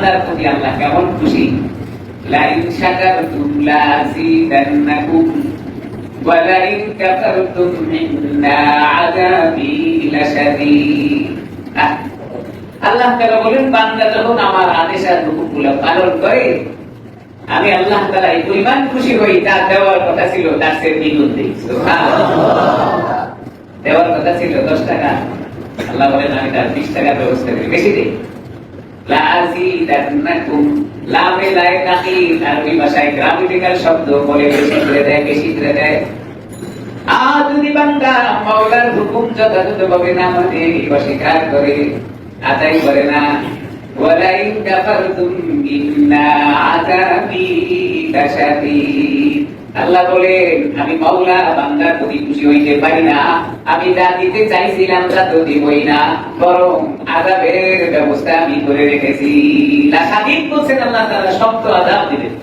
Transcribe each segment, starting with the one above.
বান্দার প্রতি আল্লাহ কেমন খুশি। লাইন শাকারতুম লাযীদান্নাকুম ওয়া লাইন কাফারতুম ইন্না আযাবী লাশাদীদ। আল্লাহ তাআলা বলেন, বান্দা যখন আমার আদেশ আর হুকুমগুলো পালন করে আমি আল্লাহ তাআলা এই পরিমাণ খুশি হই, তার দেওয়ার কথা ছিল তার চেয়ে দ্বিগুণ দিই। সুবহানাল্লাহ। দেওয়ার কথা ছিল 10 টাকা, আল্লাহ বলেন আমি তার 20 টাকার ব্যবস্থা করি, বেশি দিই। লাযীদান্নাকুম, লামে লায়ে তাকিদ, আরবি ভাষায় গ্রামাটিক্যাল শব্দ, বলে বেশি করে দেয়, বেশি করে দেয়। যদি বান্দা মাওলার হুকুম যথাযথভাবে না মানে, অস্বীকার করে, আদায় করে না, ওয়ালাইন কাফারতুম ইন্না আযাবী লাশাদীদ। আল্লাহ বলেন আমি মাওলা বান্দার প্রতি খুশি হইতে পারি না, আমি যা দিতে চাইছিলাম তা তো দিবই না, বরং আযাবের ব্যবস্থা আমি করে রেখেছি। লাশাদীদ বলছেন আল্লাহ তাআলা, শক্ত আযাব দিবেন।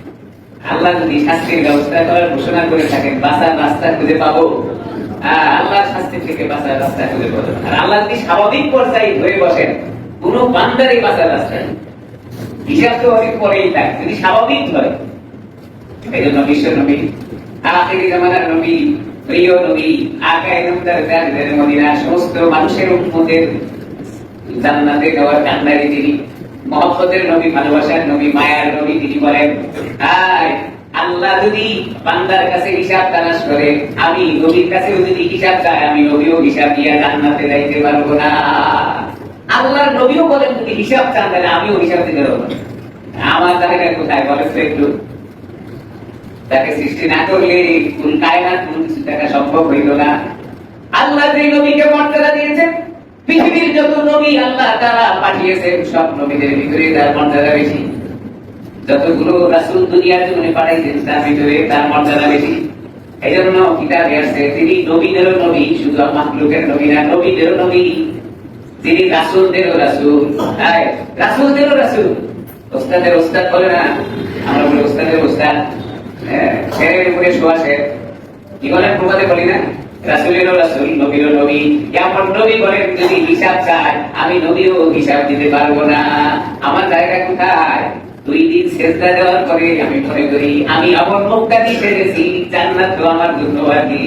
আল্লাহ যদি শাস্তির ব্যবস্থা করার ঘোষণা করে থাকেন, বাঁচার রাস্তা খুঁজে পাবো, আল্লাহ শাস্তি থেকে বাঁচার রাস্তা খুঁজে পাবো। আর আল্লাহ যদি স্বাভাবিক পর্যায়ে ধরে বসেন, কোন বান্দারই বাঁচার রাস্তা নেই, হিসাব তো অনেক পরেই থাকে যদি স্বাভাবিক হয়। এই জন্য বিশ্ব নবী, আখিরি জামানার নবী, প্রিয় নবী, আকায়ে নামদার জানের মদিনা, সমস্ত মানুষের উম্মতের জান্নাতে যাওয়ার কান্ডারি যিনি, মহব্বতের নবী, ভালোবাসার নবী, মায়ার নবী, তিনি বলেন আল্লাহ যদি বান্দার কাছে হিসাব তালাশ করে, আমি নবীর কাছেও যদি হিসাব চাই, আমি নবীও হিসাব দিয়ে জান্নাতে যাইতে পারবো না। আল্লাহর নবীও বলেন যদি হিসাব চান তাহলে আমিও হিসাব দিতে পারবো না। আমার জায়গা কোথায় বলে তো একটু, তাকে সৃষ্টি না করলে কোন কায়নাত কোন কিছু দেখা সম্ভব হইল না। আল্লাহ যে নবীকে মর্যাদা দিয়েছেন, পৃথিবীর যত নবী আল্লাহ তাআলা পাঠিয়েছেন সব নবীদের ভিতরে তার মর্যাদা বেশি। যতগুলো রাসূল দুনিয়ার জন্য পাঠাইছেন তার ভিতরে তার মর্যাদা বেশি। এই জন্য কিতাবে আছে তিনি নবীদেরও নবী, শুধু মাখলুকের নবী না, নবীদেরও নবী, তিনি রাসূলদেরও রাসূল। রাসূলদেরও রাসূল। ওস্তাদের ওস্তাদ বলে না, আমরা বলি ওস্তাদের ওস্তাদ, শেরের উপরে শোয়া শের, কি বলেন প্রবাদে বলি না, রাসূলেরও রাসূল, নবীরও নবী। এমন নবী বলেন যদি হিসাব চাই, আমি নবীও হিসাব দিতে পারবো না। আমার জায়গা কোথায়? 2 দিন সেজদা দেওয়ার পরে আমি মনে করি আমি আমার মুক্তি পেয়েছি, জান্নাত তো আমার জন্য বাকি।